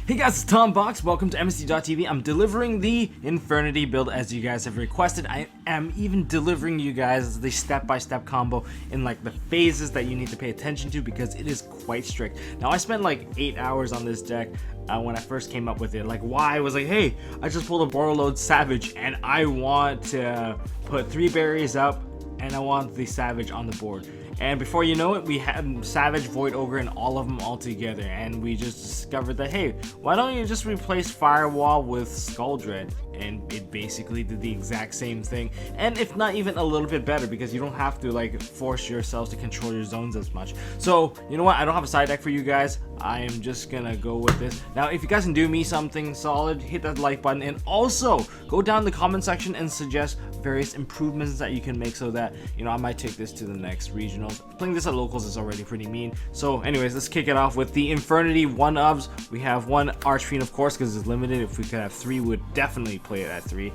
Hey guys, it's Tom Box. Welcome to MST.TV. I'm delivering the Infernity build as you guys have requested. I am even delivering you guys the step-by-step combo in like the phases that you need to pay attention to because it is quite strict. Now I spent like 8 hours on this deck when I first came up with it. Like why? I was like, hey, I just pulled a Borderload Savage and I want to put 3 berries up and I want the Savage on the board. And before you know it, we had Savage, Void Ogre, and all of them all together. And we just discovered that, hey, why don't you just replace Firewall with Skull Dread? And it basically did the exact same thing. And if not even a little bit better, because you don't have to like force yourselves to control your zones as much. So, you know what? I don't have a side deck for you guys. I am just gonna go with this. Now, if you guys can do me something solid, hit that like button. And also, go down in the comment section and suggest various improvements that you can make so that, you know, I might take this to the next regionals. Playing this at locals is already pretty mean. So anyways, let's kick it off with the Infernity 1-ofs. We have one Archfiend, of course, because it's limited. If we could have 3, we would definitely play it at 3.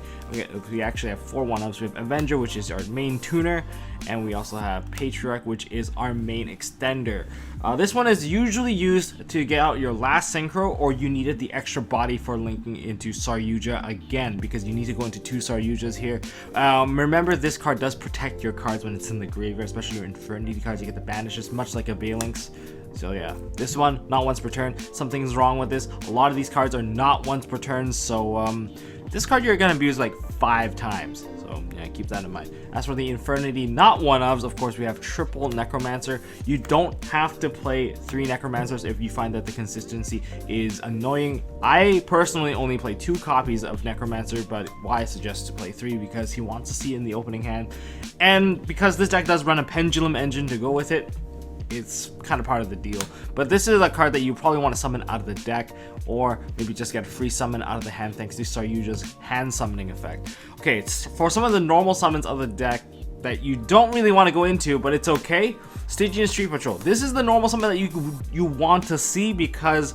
We actually have 4 1-ofs. We have Avenger, which is our main tuner, and we also have Patriarch, which is our main extender. This one is usually used to get out your last synchro, or you needed the extra body for linking into Saryuja again, because you need to go into 2 Saryujas here. Remember, this card does protect your cards when it's in the graveyard, especially your Infernity cards. You get the banishes, much like a Balinx. So yeah, this one, not once per turn. Something's wrong with this. A lot of these cards are not once per turn, so this card you're gonna abuse like 5 times. So yeah, keep that in mind. As for the Infernity not 1-ofs, of course we have triple Necromancer. You don't have to play 3 Necromancers if you find that the consistency is annoying. I personally only play 2 copies of Necromancer, but why I suggest to play 3 because he wants to see it in the opening hand. And because this deck does run a Pendulum engine to go with it, it's kind of part of the deal. But this is a card that you probably want to summon out of the deck, or maybe just get a free summon out of the hand thanks to Saryuja's hand summoning effect. Okay, it's for some of the normal summons of the deck that you don't really want to go into, but it's okay. Stygian Street Patrol. This is the normal summon that you want to see because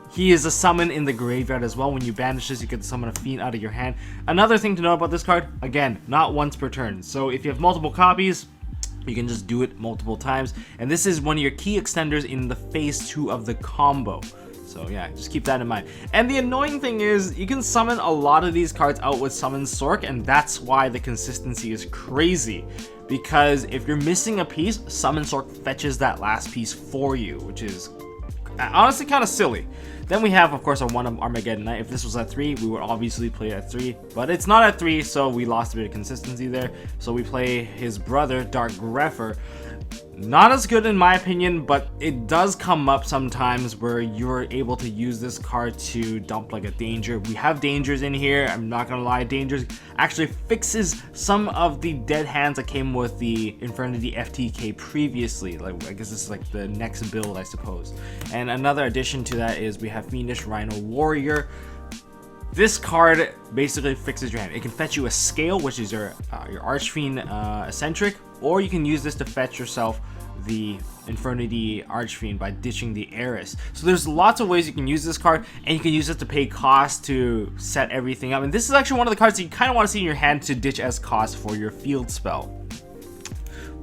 he is a summon in the graveyard as well. When you banish this, you get to summon a Fiend out of your hand. Another thing to know about this card, again, not once per turn. So if you have multiple copies, you can just do it multiple times, and this is one of your key extenders in the phase 2 of the combo. So yeah, just keep that in mind. And the annoying thing is, you can summon a lot of these cards out with Summon Sork, and that's why the consistency is crazy. Because if you're missing a piece, Summon Sork fetches that last piece for you, which is honestly kind of silly. Then we have, of course, our one Armageddon Knight. If this was at 3, we would obviously play at 3, but it's not at 3, so we lost a bit of consistency there. So we play his brother, Dark Grepher. Not as good in my opinion, but it does come up sometimes where you're able to use this card to dump like a danger. We have dangers in here, I'm not gonna lie. Dangers actually fixes some of the dead hands that came with the Infernity FTK previously. Like, I guess this is like the next build, I suppose. And another addition to that is we have Fiendish Rhino Warrior. This card basically fixes your hand. It can fetch you a Scale, which is your Archfiend Eccentric, or you can use this to fetch yourself the Infernity Archfiend by ditching the Heiress. So there's lots of ways you can use this card, and you can use it to pay cost to set everything up. And this is actually one of the cards that you kind of want to see in your hand to ditch as cost for your field spell.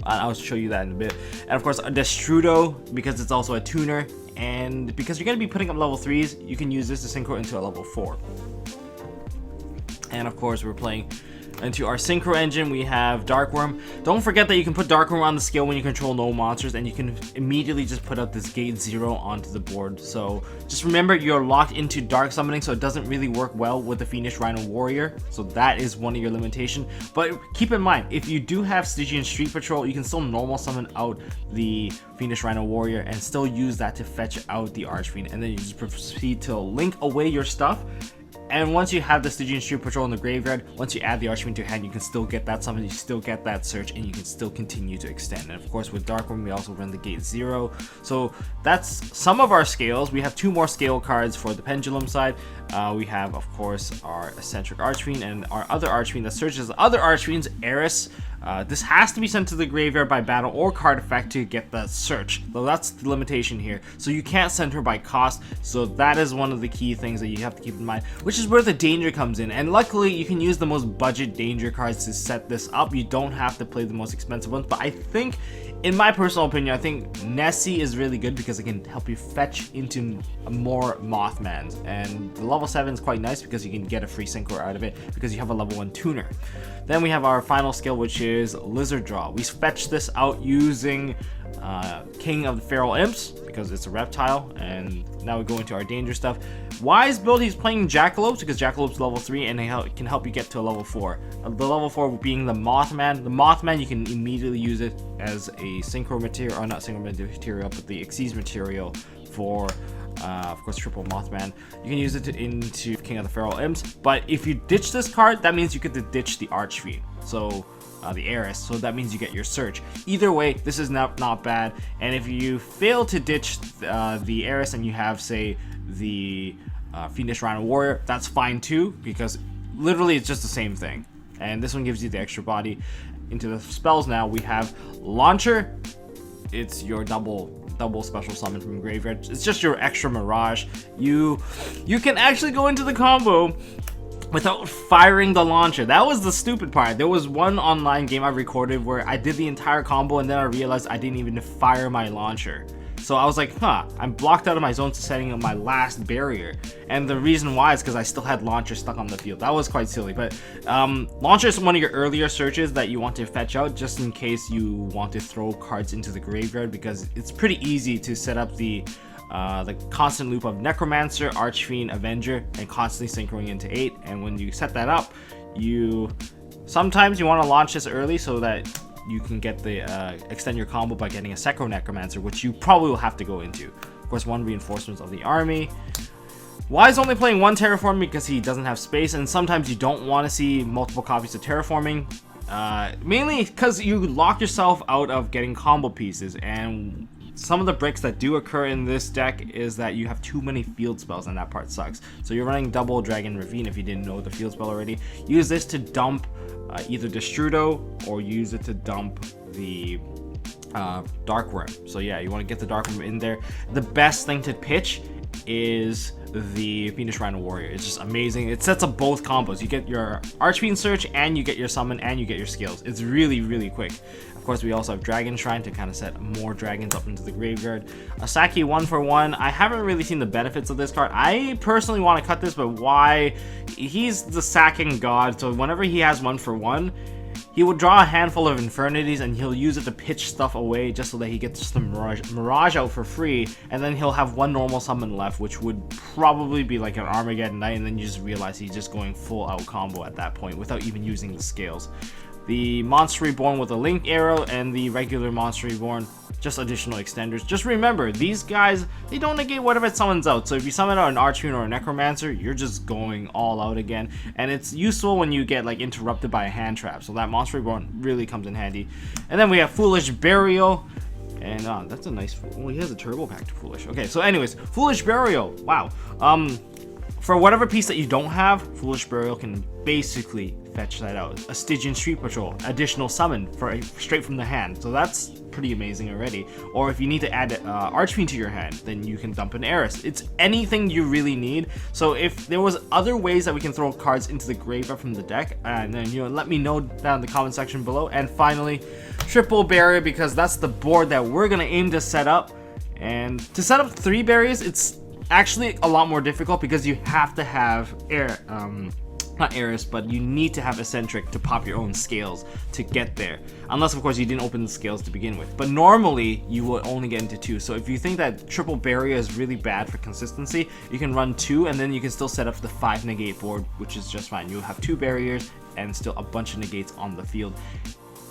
I'll show you that in a bit. And of course, Destrudo, because it's also a tuner, and because you're going to be putting up level 3s, you can use this to synchro into a level 4. And of course, we're playing into our synchro engine. We have Darkworm. Don't forget that you can put Darkworm on the scale when you control no monsters, and you can immediately just put up this gate 0 onto the board. So just remember, you're locked into dark summoning, so it doesn't really work well with the Fiendish Rhino Warrior. So that is one of your limitations. But keep in mind, if you do have Stygian Street Patrol, you can still normal summon out the Fiendish Rhino Warrior and still use that to fetch out the Archfiend, and then you just proceed to link away your stuff. And once you have the Stygian Street Patrol in the graveyard, once you add the Archfiend to your hand, you can still get that summon, you still get that search, and you can still continue to extend. And of course, with Darkworm, we also run the Gate 0. So that's some of our scales. We have 2 more scale cards for the Pendulum side. We have, of course, our Eccentric Archfiend and our other Archfiend that searches other Archfiends, Heiress. This has to be sent to the graveyard by battle or card effect to get the search. So that's the limitation here. So you can't send her by cost. So that is one of the key things that you have to keep in mind, which is where the danger comes in. And luckily, you can use the most budget danger cards to set this up. You don't have to play the most expensive ones. But I think, in my personal opinion, I think Nessie is really good because it can help you fetch into more Mothmans. And the level 7 is quite nice because you can get a free synchro out of it because you have a level 1 tuner. Then we have our final skill, which is Lizard Draw. We fetch this out using King of the Feral Imps because it's a reptile. And now we go into our danger stuff. Wise build, he's playing Jackalopes because Jackalopes level 3 and it can help you get to a level 4. The level 4 being the Mothman. The Mothman, you can immediately use it as a synchro material, or not synchro material, but the Xyz material for, of course, triple Mothman. You can use it into King of the Feral Imps, but if you ditch this card, that means you get to ditch the Archfiend. So, the Heiress, so that means you get your search. Either way, this is not bad. And if you fail to ditch the Heiress and you have, say, the Fiendish Rhino Warrior, that's fine too, because literally it's just the same thing. And this one gives you the extra body. Into the spells now, we have Launcher. It's your double special summon from graveyard. It's just your extra Mirage. You can actually go into the combo without firing the launcher. That was the stupid part. There was one online game I recorded where I did the entire combo and then I realized I didn't even fire my launcher. So I was like, I'm blocked out of my zone to setting up my last barrier. And the reason why is because I still had launcher stuck on the field. That was quite silly. But launcher is one of your earlier searches that you want to fetch out just in case you want to throw cards into the graveyard, because it's pretty easy to set up the constant loop of Necromancer, Archfiend, Avenger, and constantly synchroning into 8. And when you set that up, sometimes you want to launch this early so that you can get the extend your combo by getting a second Necromancer, which you probably will have to go into. Of course, 1 reinforcements of the army. Wise only playing 1 terraforming because he doesn't have space, and sometimes you don't want to see multiple copies of terraforming. Mainly because you lock yourself out of getting combo pieces, and some of the bricks that do occur in this deck is that you have too many field spells, and that part sucks. So you're running double Dragon Ravine if you didn't know the field spell already. Use this to dump either Destrudo or use it to dump the Dark Worm. So yeah, you want to get the Dark Worm in there. The best thing to pitch is the Fiendish Rhino Warrior. It's just amazing. It sets up both combos. You get your Archfiend search and you get your summon and you get your skills. It's really, really quick. Of course, we also have Dragon Shrine to kind of set more dragons up into the graveyard. Asaki 1-for-1. I haven't really seen the benefits of this card. I personally want to cut this, but why? He's the sacking god, so whenever he has 1-for-1, he will draw a handful of Infernities and he'll use it to pitch stuff away just so that he gets the Mirage out for free, and then he'll have 1 normal summon left, which would probably be like an Armageddon Knight, and then you just realize he's just going full out combo at that point without even using the scales. The Monster Reborn with a Link Arrow and the regular Monster Reborn, just additional extenders. Just remember, these guys, they don't negate whatever it summons out. So if you summon out an Archfiend or a Necromancer, you're just going all out again. And it's useful when you get like interrupted by a hand trap. So that Monster Reborn really comes in handy. And then we have Foolish Burial. And that's a nice, well, he has a turbo pack to Foolish. Okay, so anyways, Foolish Burial, wow. For whatever piece that you don't have, Foolish Burial can basically fetch that out. A Stygian Street Patrol, additional summon straight from the hand. So that's pretty amazing already. Or if you need to add Archfiend to your hand, then you can dump an Heiress. It's anything you really need. So if there was other ways that we can throw cards into the graveyard from the deck, and then let me know down in the comment section below. And finally, Triple Barrier, because that's the board that we're gonna aim to set up. And to set up 3 barriers, it's actually a lot more difficult because you have to have not Heiress, but you need to have Eccentric to pop your own scales to get there. Unless, of course, you didn't open the scales to begin with. But normally, you will only get into 2. So if you think that Triple Barrier is really bad for consistency, you can run 2, and then you can still set up the 5 negate board, which is just fine. You'll have 2 barriers and still a bunch of negates on the field.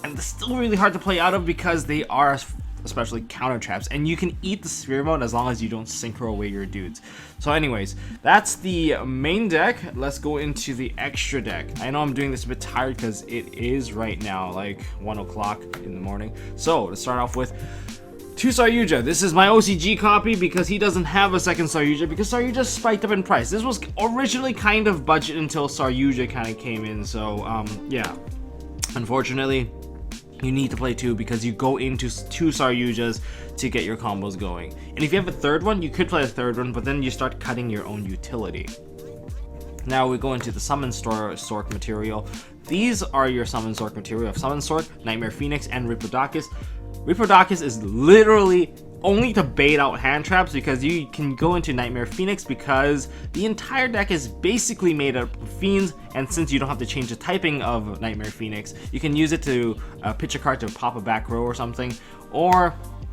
And it's still really hard to play out of because they are especially counter traps, and you can eat the sphere mode as long as you don't synchro away your dudes. So anyways, that's the main deck. Let's go into the extra deck. I know I'm doing this a bit tired because it is right now like 1 o'clock in the morning. So let's start off with 2 Saryuja. This is my OCG copy because he doesn't have a second Saryuja because Saryuja spiked up in price. This was originally kind of budget until Saryuja kind of came in. So yeah, unfortunately, you need to play 2 because you go into 2 Saryujas to get your combos going. And if you have a third one, you could play a third one, but then you start cutting your own utility. Now we go into the Summon Sork material. These are your Summon Sork material of Summon Sork, Nightmare Phoenix, and Ripodakis. Ripodakis is literally only to bait out hand traps, because you can go into Nightmare Phoenix because the entire deck is basically made up of fiends, and since you don't have to change the typing of Nightmare Phoenix, you can use it to pitch a card to pop a back row or something, or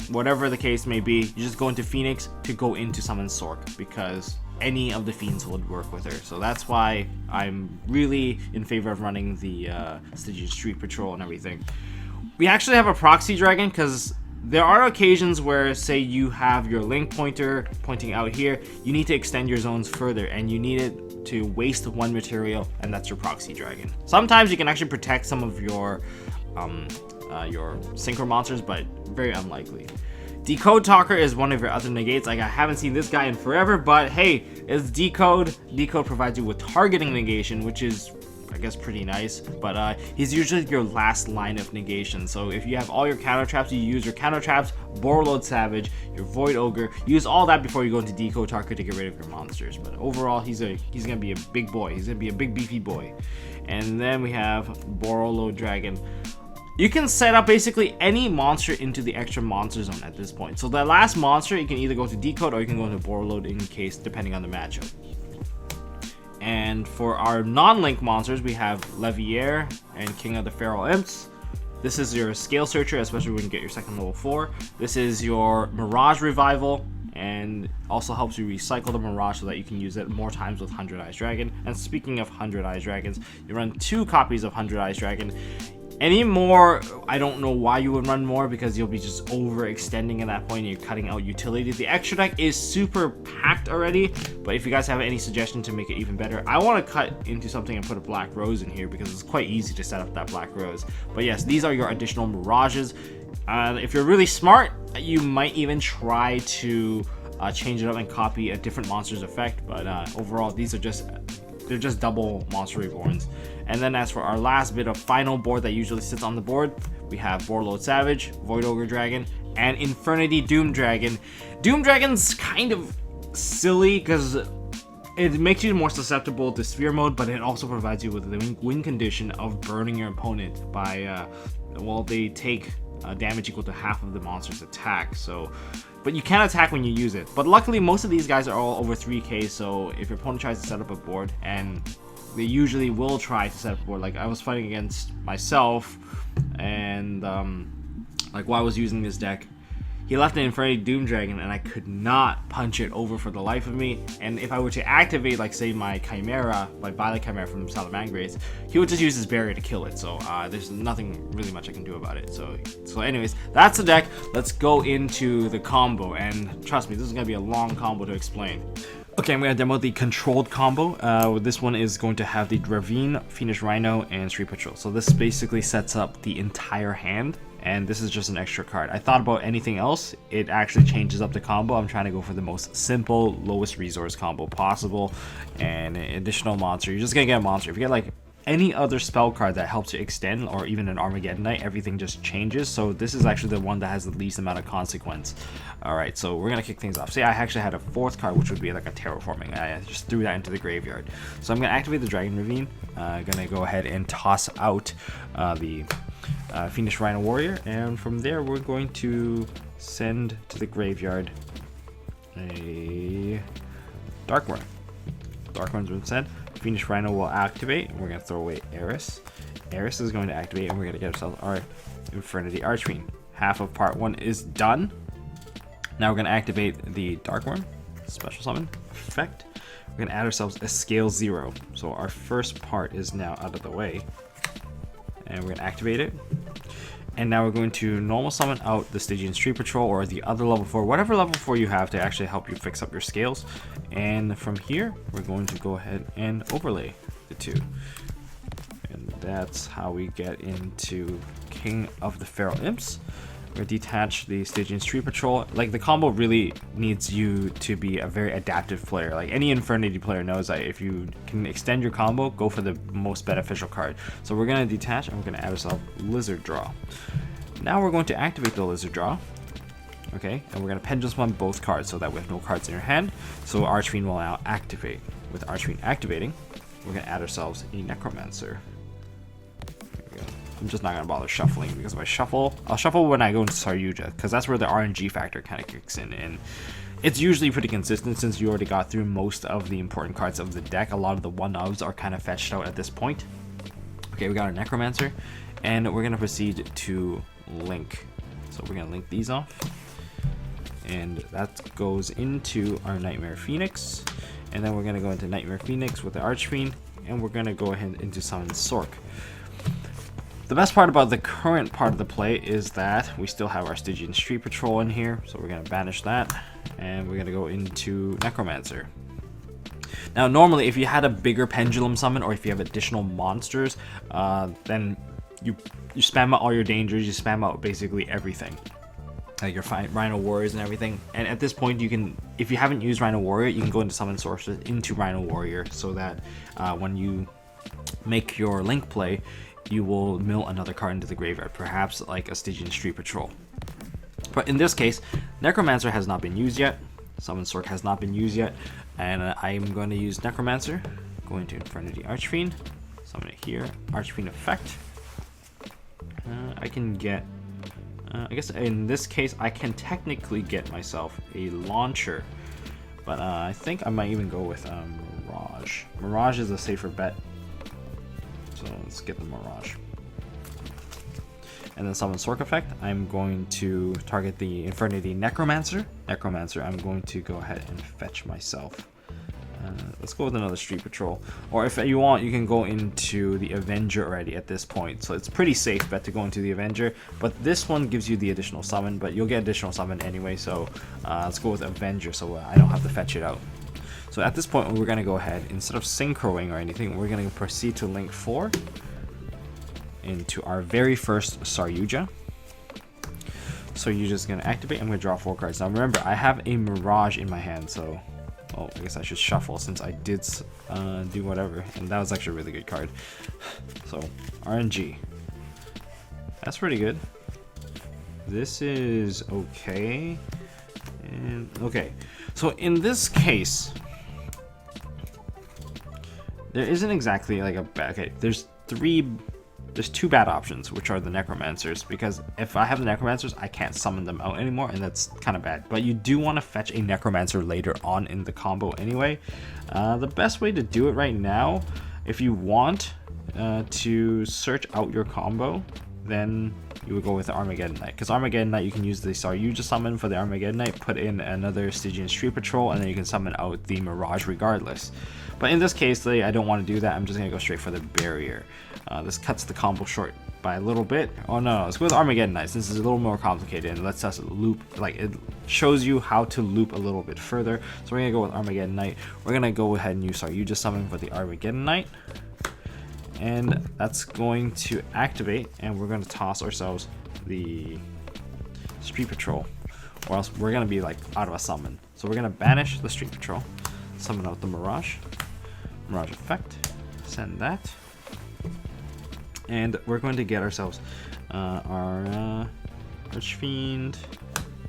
whatever the case may be. You just go into Phoenix to go into Summon Sork because any of the fiends would work with her. So that's why I'm really in favor of running the Stygian Street Patrol and everything. We actually have a proxy dragon because there are occasions where, say, you have your link pointer pointing out here, you need to extend your zones further, and you need it to waste 1 material, and that's your proxy dragon. Sometimes you can actually protect some of your synchro monsters, but very unlikely. Decode Talker is one of your other negates. Like, I haven't seen this guy in forever, but hey, it's Decode. Decode provides you with targeting negation, which is, I guess, pretty nice, but he's usually your last line of negation. So if you have all your counter traps, you use your counter traps, Borreload Savage, your Void Ogre, use all that before you go into Decode Talker to get rid of your monsters. But overall, he's gonna be a big boy. He's gonna be a big beefy boy. And then we have Borreload Dragon. You can set up basically any monster into the extra monster zone at this point. So the last monster, you can either go to Decode or you can go into Borreload in case, depending on the matchup. And for our non-link monsters, we have Levier and King of the Feral Imps. This is your Scale Searcher, especially when you get your second level 4. This is your Mirage Revival, and also helps you recycle the Mirage so that you can use it more times with 100 Eyes Dragon. And speaking of 100 Eyes Dragons, you run 2 copies of 100 Eyes Dragon. Any more, I don't know why you would run more, because you'll be just overextending at that point and you're cutting out utility. The extra deck is super packed already, but if you guys have any suggestion to make it even better, I want to cut into something and put a Black Rose in here because it's quite easy to set up that Black Rose. But yes, these are your additional Mirages. If you're really smart, you might even try to change it up and copy a different monster's effect, but overall, these are they're just double Monster Reborns. And then as for our last bit of final board that usually sits on the board, we have Borreload Savage, Void Ogre Dragon, and Infernity Doom Dragon. Doom Dragon's kind of silly because it makes you more susceptible to Sphere Mode, but it also provides you with the win condition of burning your opponent by, well, they take damage equal to half of the monster's attack. So, but you can attack when you use it. But luckily, most of these guys are all over 3k, so if your opponent tries to set up a board, and they usually will try to set up a board. Like, I was fighting against myself, and like, while I was using this deck, he left an Infernity Doom Dragon, and I could not punch it over for the life of me. And if I were to activate, like, say, my Chimera, my Violet Chimera from Salamangreats, he would just use his barrier to kill it. So there's nothing really much I can do about it. So anyways, that's the deck. Let's go into the combo, and trust me, this is gonna be a long combo to explain. Okay, I'm gonna demo the controlled combo. This one is going to have the Ravine, Fiendish Rhino, and Street Patrol. So this basically sets up the entire hand, and this is just an extra card. I thought about anything else, it actually changes up the combo. I'm trying to go for the most simple, lowest resource combo possible, and an additional monster. You're just gonna get a monster. If you get like any other spell card that helps you extend, or even an Armageddon Knight, everything just changes. So this is actually the one that has the least amount of consequence. Alright, so we're gonna kick things off. Say I actually had a 4th card, which would be like a Terraforming. I just threw that into the graveyard. So I'm gonna activate the Dragon Ravine. Gonna go ahead and toss out the Fiendish Rhino Warrior, and from there we're going to send to the graveyard a Dark Worm. Dark Worm's been sent. Fiendish Rhino will activate, and we're going to throw away Eris. Eris is going to activate, and we're going to get ourselves our Infernity Archfiend. Half of part 1 is done. Now we're going to activate the Dark Worm, special summon effect. We're going to add ourselves a scale 0. So our first part is now out of the way. And we're going to activate it. And now we're going to normal summon out the Stygian Street Patrol, or the other level 4, whatever level 4 you have to actually help you fix up your scales. And from here, we're going to go ahead and overlay the 2. And that's how we get into King of the Feral Imps. We're gonna detach the Stygian Street Patrol. Like, the combo really needs you to be a very adaptive player. Like, any Infernity player knows that if you can extend your combo, go for the most beneficial card. So we're gonna detach and we're gonna add ourselves Lizard Draw. Now we're going to activate the Lizard Draw. Okay, and we're gonna Pendulum Summon both cards so that we have no cards in your hand. So Archfiend will now activate. With Archfiend activating, we're gonna add ourselves a Necromancer. I'm just not gonna bother shuffling, because if I shuffle, I'll shuffle when I go into Saryuja, because that's where the RNG factor kind of kicks in, and it's usually pretty consistent since you already got through most of the important cards of the deck. A lot of the one-ofs are kind of fetched out at this point. Okay, we got our Necromancer, and we're gonna proceed to link. So we're gonna link these off, and that goes into our Nightmare Phoenix, and then we're gonna go into Nightmare Phoenix with the Archfiend, and we're gonna go ahead into Summon Sork. The best part about the current part of the play is that we still have our Stygian Street Patrol in here, so we're going to banish that, and we're going to go into Necromancer. Now, normally, if you had a bigger Pendulum Summon, or if you have additional monsters, then you spam out all your dangers, you spam out basically everything. Like your Rhino Warriors and everything. And at this point, you can, if you haven't used Rhino Warrior, you can go into Summon Sorceress into Rhino Warrior, so that when you make your Link play, you will mill another card into the graveyard, perhaps like a Stygian Street Patrol. But in this case, Necromancer has not been used yet, Summon Sork has not been used yet, and I'm going to use Necromancer, going to Infernity Archfiend, summon it here, Archfiend effect. I can get, I guess in this case, I can technically get myself a launcher, but I think I might even go with Mirage. Mirage is a safer bet. So let's get the Mirage. And then Summon Sork effect, I'm going to target the Infernity Necromancer. I'm going to go ahead and fetch myself. Let's go with another Street Patrol. Or if you want, you can go into the Avenger already at this point. So it's pretty safe bet to go into the Avenger. But this one gives you the additional summon, but you'll get additional summon anyway. So let's go with Avenger so I don't have to fetch it out. So at this point, we're going to go ahead, instead of synchroing or anything, we're going to proceed to link 4 into our very first Saryuja. Saryuja's going to activate. I'm going to draw 4 cards. Now remember, I have a Mirage in my hand, so I guess I should shuffle since I did do whatever, and that was actually a really good card. So RNG, that's pretty good. This is okay, and okay. So in this case, there isn't exactly like a bad, okay, there's 2 bad options, which are the Necromancers, because if I have the Necromancers, I can't summon them out anymore, and that's kind of bad. But you do want to fetch a Necromancer later on in the combo anyway. The best way to do it right now, if you want to search out your combo, then you would go with the Armageddon Knight, because Armageddon Knight, you can use the Saryuja summon for the Armageddon Knight, put in another Stygian Street Patrol, and then you can summon out the Mirage regardless. But in this case, I don't want to do that. I'm just going to go straight for the Barrier. This cuts the combo short by a little bit. Oh no, let's go with Armageddon Knight since it's a little more complicated and lets us loop, like it shows you how to loop a little bit further. So we're going to go with Armageddon Knight. We're going to go ahead and use Saryuja summon for the Armageddon Knight. And that's going to activate, and we're going to toss ourselves the Street Patrol, or else we're going to be like out of a summon. So we're going to banish the Street Patrol, summon out the Mirage effect, send that, and we're going to get ourselves our Archfiend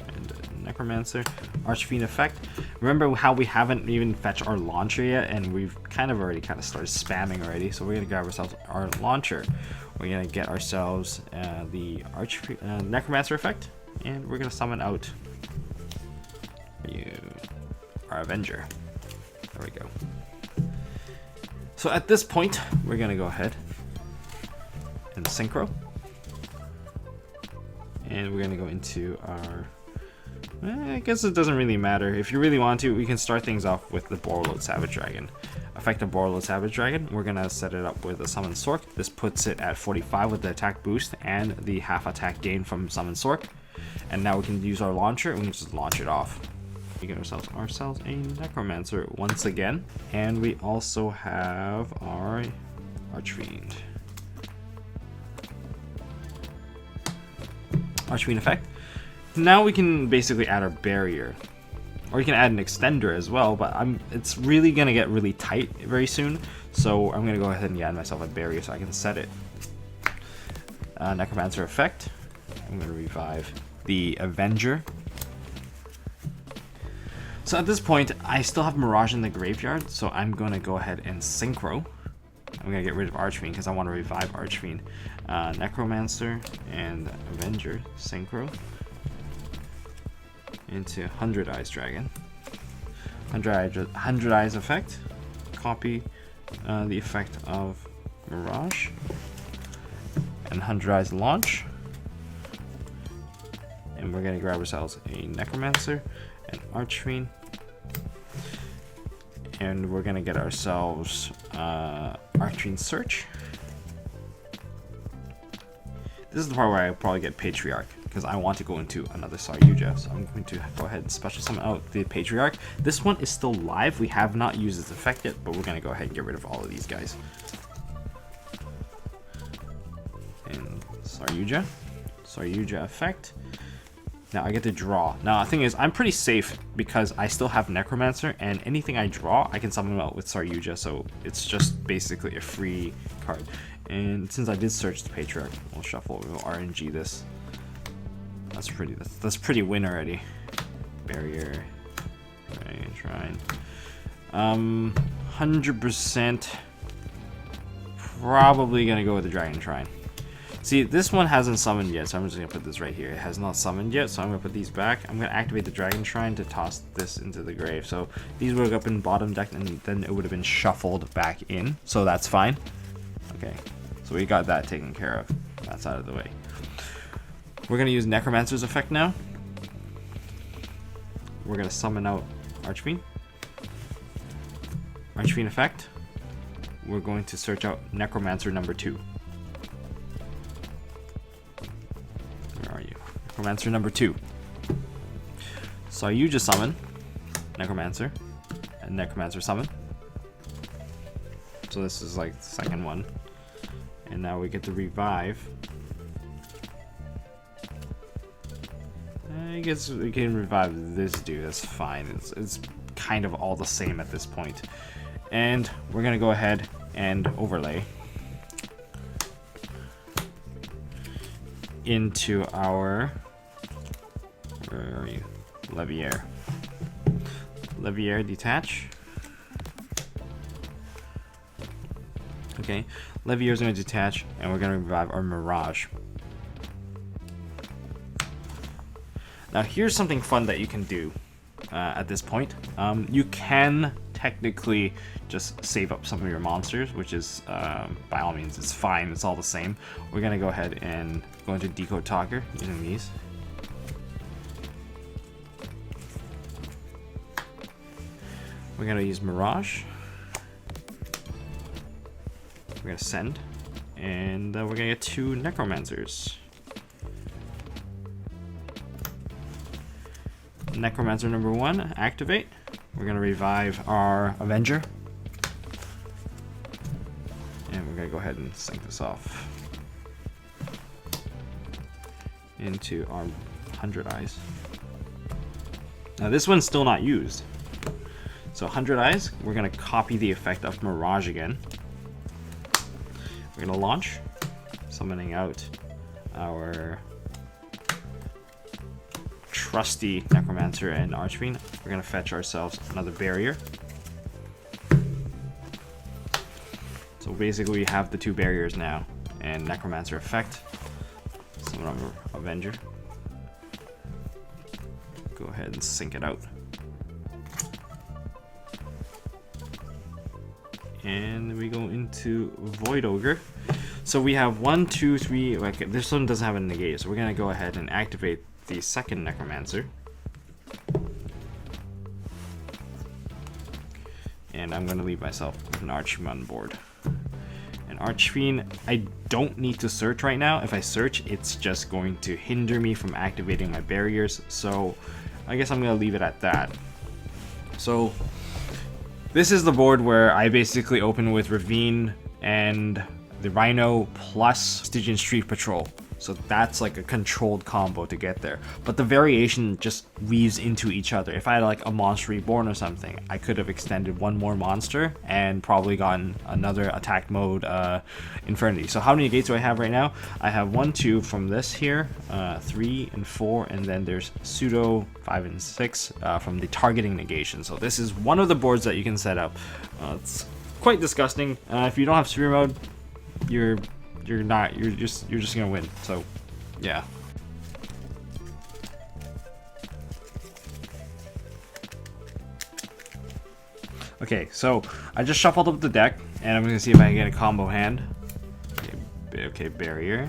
and Necromancer. Archfiend effect. Remember how we haven't even fetched our launcher yet, and we've kind of started spamming already. So we're gonna grab ourselves our launcher. We're gonna get ourselves the Necromancer effect, and we're gonna summon out our Avenger. There we go. So at this point, we're gonna go ahead and synchro, and we're gonna go into our. I guess it doesn't really matter. If you really want to, we can start things off with the Borreload Savage Dragon. Effective Borreload Savage Dragon, we're going to set it up with a Summon Sork. This puts it at 45 with the attack boost and the half attack gain from Summon Sork. And now we can use our launcher and we can just launch it off. We get ourselves a Necromancer once again. And we also have our Archfiend. Archfiend effect. now we can basically add our barrier. Or you can add an extender as well, but it's really gonna get really tight very soon. So I'm gonna go ahead and add myself a barrier so I can set it. Necromancer effect. I'm gonna revive the Avenger. So at this point, I still have Mirage in the graveyard, so I'm gonna go ahead and Synchro. I'm gonna get rid of Archfiend because I want to revive Archfiend. Necromancer and Avenger, Synchro. Into 100 Eyes Dragon. 100 Eyes effect. Copy the effect of Mirage. And 100 Eyes launch. And we're gonna grab ourselves a Necromancer, an Archfiend. And we're gonna get ourselves Archfiend Search. This is the part where I probably get Patriarch, because I want to go into another Saryuja. So I'm going to go ahead and special summon out the Patriarch. This one is still live. We have not used its effect yet, but we're going to go ahead and get rid of all of these guys. And Saryuja. Saryuja effect. Now I get to draw. Now the thing is, I'm pretty safe because I still have Necromancer, and anything I draw, I can summon out with Saryuja, so it's just basically a free card. And since I did search the Patriarch, we'll shuffle, we'll RNG this. That's pretty win already. Barrier, Shrine. 100% probably gonna go with the Dragon Shrine. See, this one hasn't summoned yet, so I'm just gonna put this right here. It has not summoned yet, so I'm gonna put these back. I'm gonna activate the Dragon Shrine to toss this into the grave. So these would have up in bottom deck, and then it would have been shuffled back in. So that's fine. Okay, so we got that taken care of. That's out of the way. We're gonna use Necromancer's effect now. We're gonna summon out Archfiend. Archfiend effect. We're going to search out Necromancer number 2. Where are you? Necromancer number 2. So you just summon Necromancer and Necromancer summon. So this is like the second one. And now we get to revive. I guess we can revive this dude, that's fine. It's kind of all the same at this point. And we're gonna go ahead and overlay into our, where are you? Levier. Levier detach. Okay, Levier is going to detach, and we're going to revive our Mirage. Now, here's something fun that you can do at this point. You can technically just save up some of your monsters, which is, by all means, it's fine. It's all the same. We're going to go ahead and go into Decode Talker using these. We're going to use Mirage. We're going to send. And we're going to get 2 Necromancers. Necromancer number 1, activate. We're going to revive our Avenger. And we're going to go ahead and sync this off into our 100 Eyes. Now this one's still not used. So 100 Eyes, we're going to copy the effect of Mirage again. We're going to launch, summoning out our trusty Necromancer and Archfiend. We're going to fetch ourselves another barrier. So basically we have the 2 barriers now, and Necromancer effect. Summon our Avenger. Go ahead and sync it out. And we go into Void Ogre. So we have 1, 2, 3, like this one doesn't have a negate, so we're gonna go ahead and activate the second Necromancer. And I'm gonna leave myself with an Archfiend on board. An Archfiend, I don't need to search right now. If I search, it's just going to hinder me from activating my barriers. So I guess I'm gonna leave it at that. So this is the board where I basically open with Ravine and the Rhino plus Stygian Street Patrol. So that's like a controlled combo to get there. But the variation just weaves into each other. If I had like a monster reborn or something, I could have extended one more monster and probably gotten another attack mode Infernity. So how many negates do I have right now? I have 1, 2 from this here, 3 and 4, and then there's pseudo 5 and 6 from the targeting negation. So this is one of the boards that you can set up. It's quite disgusting. If you don't have severe mode, you're just gonna win. So yeah. Okay, so I just shuffled up the deck and I'm gonna see if I can get a combo hand. Okay, barrier,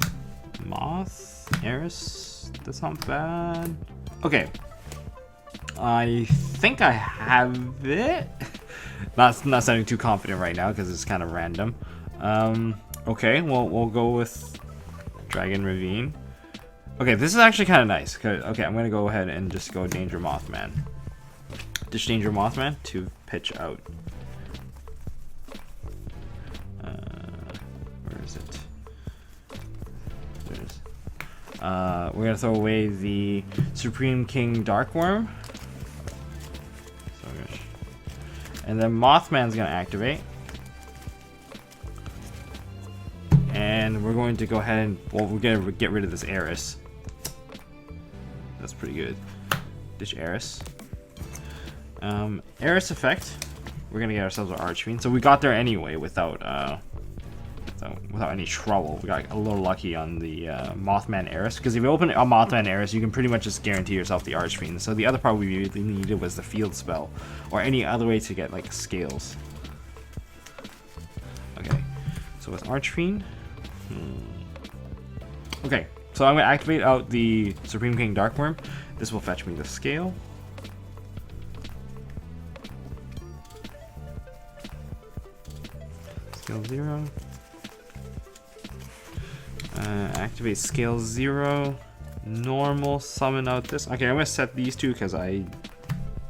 moth, Eris, that's not bad. Okay, I think I have it. not sounding too confident right now because it's kind of random. Okay, well, we'll go with Dragon Ravine. Okay, this is actually kind of nice. Okay, I'm going to go ahead and just go Danger Mothman. Dish Danger Mothman to pitch out. Where is it? There it is. We're going to throw away the Supreme King Darkworm. And then Mothman's going to activate. And we're going to go ahead and, well, we're going to get rid of this Eris. That's pretty good. Ditch Eris. Eris effect. We're going to get ourselves an Archfiend. So we got there anyway without any trouble. We got a little lucky on the Mothman Eris. Because if you open a Mothman Eris, you can pretty much just guarantee yourself the Archfiend. So the other part we really needed was the field spell. Or any other way to get, like, scales. Okay. So with Archfiend. Okay, so I'm going to activate out the Supreme King Darkworm. This will fetch me the scale. Scale 0. Activate scale 0. Normal, summon out this. Okay, I'm going to set these two because I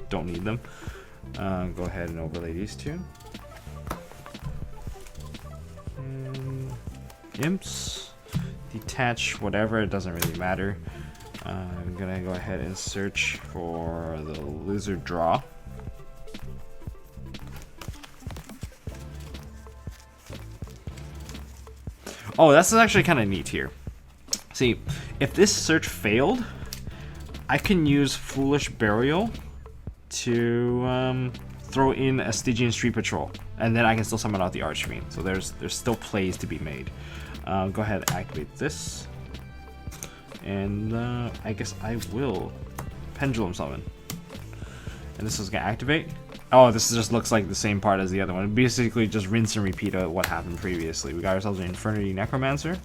don't need them. Go ahead and overlay these two. Imps, detach, whatever, it doesn't really matter. I'm gonna go ahead and search for the lizard draw. Oh, that's actually kind of neat here. See, if this search failed, I can use Foolish Burial to throw in a Stygian Street Patrol, and then I can still summon out the Archfiend. So there's still plays to be made. Go ahead and activate this. And I guess I will Pendulum Summon. And this is going to activate. Oh, this just looks like the same part as the other one. Basically just rinse and repeat of what happened previously. We got ourselves an Infernity Necromancer.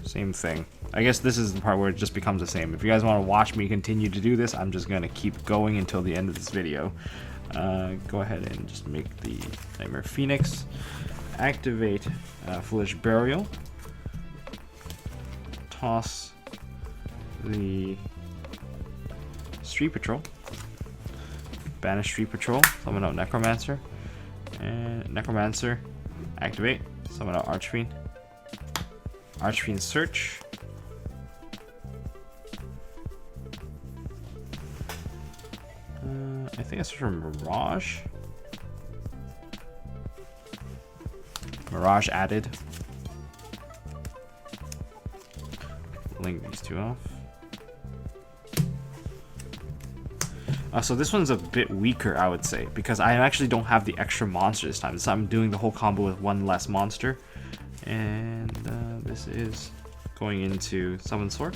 Same thing. I guess this is the part where it just becomes the same. If you guys want to watch me continue to do this, I'm just going to keep going until the end of this video. Go ahead and just make the Nightmare Phoenix. Activate Foolish Burial. Toss the Street Patrol. Banish Street Patrol. Summon out Necromancer. And Necromancer. Activate. Summon out Archfiend. Archfiend Search. I think it's from Mirage. Mirage added. Link these two off. So this one's a bit weaker, I would say, because I actually don't have the extra monster this time. So I'm doing the whole combo with one less monster. And this is going into Summon Sork.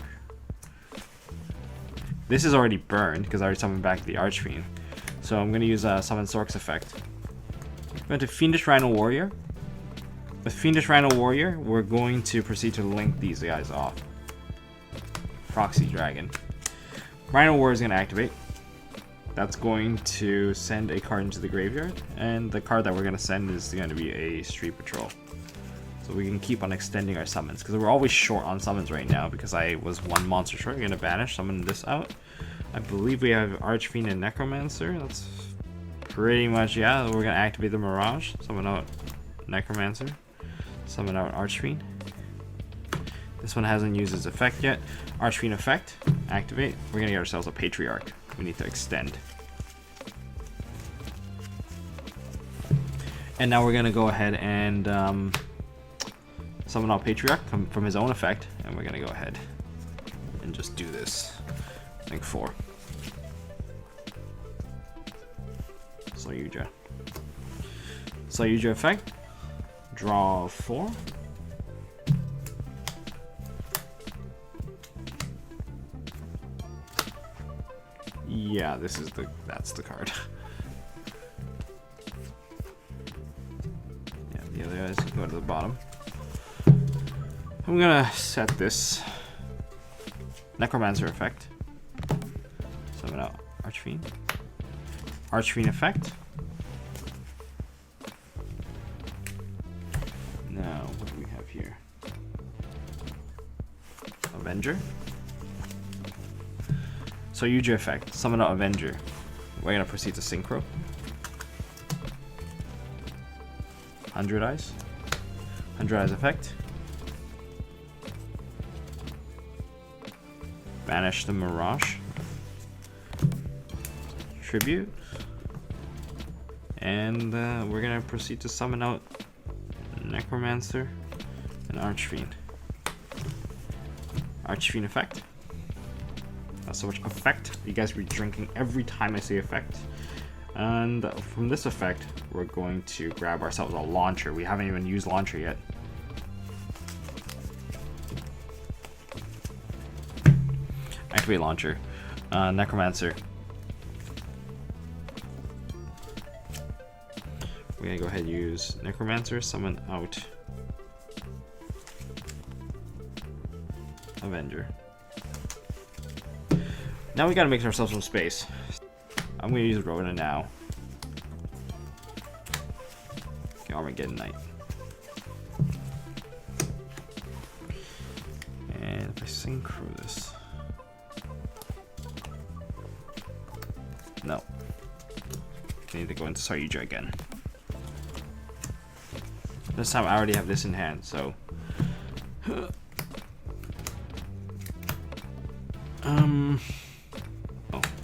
This is already burned because I already summoned back the Archfiend. So I'm going to use Summon Sork's effect. I'm going to Fiendish Rhino Warrior. With Fiendish Rhino Warrior, we're going to proceed to link these guys off. Proxy Dragon. Rhino Warrior is going to activate. That's going to send a card into the graveyard. And the card that we're going to send is going to be a Street Patrol. So we can keep on extending our summons. Because we're always short on summons right now. Because I was one monster short. We're going to banish, summon this out. I believe we have Archfiend and Necromancer. That's pretty much, yeah. We're going to activate the Mirage. Summon out Necromancer. Summon out Archfiend. This one hasn't used its effect yet. Archfiend effect, activate. We're gonna get ourselves a Patriarch. We need to extend. And now we're gonna go ahead and summon our Patriarch from his own effect, and we're gonna go ahead and just do this. I think 4. Saryuja. Saryuja effect. Draw 4. Yeah, that's the card. Yeah, the other guys can go to the bottom. I'm gonna set this Necromancer effect. Summon out Archfiend. Archfiend effect. Now, what do we have here? Avenger. So Yugioh effect. Summon out Avenger. We're gonna proceed to Synchro. 100 Eyes. 100 Eyes effect. Banish the Mirage. Tribute. And we're gonna proceed to summon out Necromancer and Archfiend. Archfiend effect. Not so much effect. You guys be drinking every time I say effect. And from this effect, we're going to grab ourselves a launcher. We haven't even used launcher yet. Activate launcher. Necromancer. We're gonna go ahead and use Necromancer, summon out Avenger. Now we gotta make ourselves some space. I'm gonna use Rhino now. Okay, Armageddon Knight. And if I synchro this. No. I need to go into Saryuja again. This time I already have this in hand, so.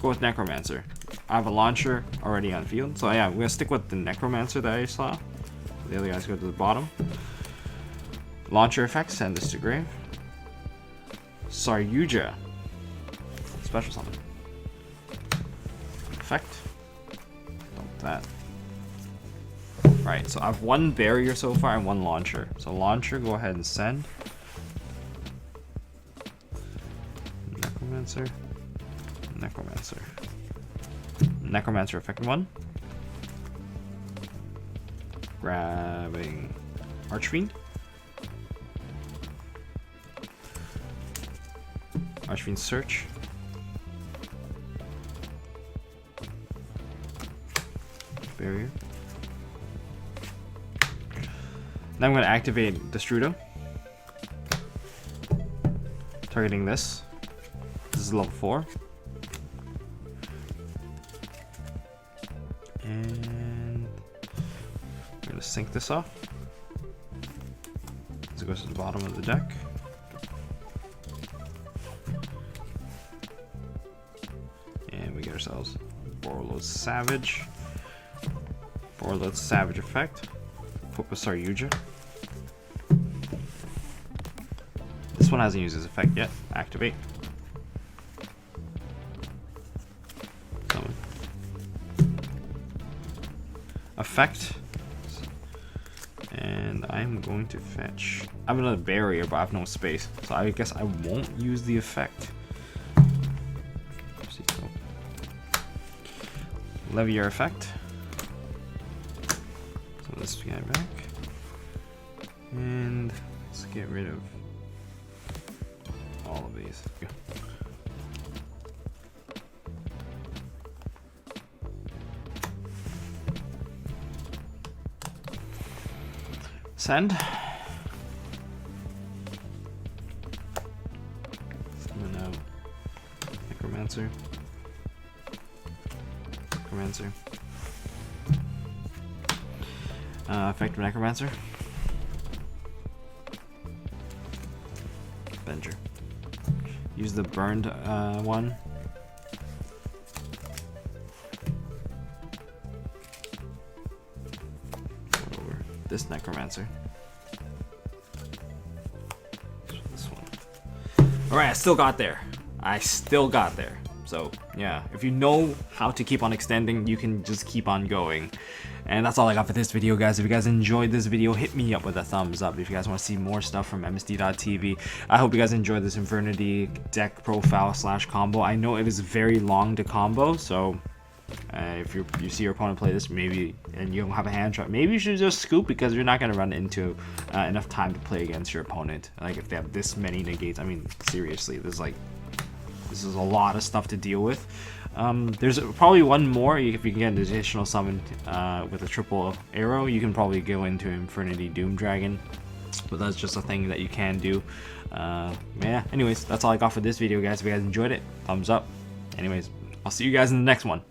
Go with Necromancer. I have a launcher already on field, so yeah, we're gonna stick with the Necromancer that I saw. The other guys go to the bottom. Launcher effect, send this to grave. Saryuja. Special summon. Effect. Dump that. Right, so I have one barrier so far and one launcher. So launcher, go ahead and send. Necromancer. Necromancer. Necromancer effect 1. Grabbing Archfiend. Archfiend search. Barrier. Now I'm going to activate Destrudo. Targeting this. This is level 4. And I'm going to sync this off. This goes to the bottom of the deck. And we get ourselves Borreload Savage. Borreload Savage effect. Put with Saryuja. This one hasn't used his effect yet. Activate. Summon. Effect. And I'm going to fetch. I have another barrier, but I have no space. So I guess I won't use the effect. Levier effect. So let's get back. And let's get rid of all of these. Send. Summon out Necromancer. Necromancer. Effective Necromancer. Avenger. Use the burned one. Over this Necromancer. This one. Alright, I still got there. So yeah, if you know how to keep on extending, you can just keep on going. And that's all I got for this video, guys. If you guys enjoyed this video, hit me up with a thumbs up. If you guys want to see more stuff from MST.TV, I hope you guys enjoyed this Infernity deck profile / combo. I know it is very long to combo, so if you see your opponent play this, maybe, and you don't have a hand trap, maybe you should just scoop, because you're not going to run into enough time to play against your opponent. Like, if they have this many negates, I mean, seriously, this is a lot of stuff to deal with. There's probably one more. If you can get an additional summon with a triple arrow, you can probably go into Infernity Doom Dragon, but that's just a thing that you can do. Yeah, anyways, that's all I got for this video, guys. If you guys enjoyed it, thumbs up. Anyways, I'll see you guys in the next one.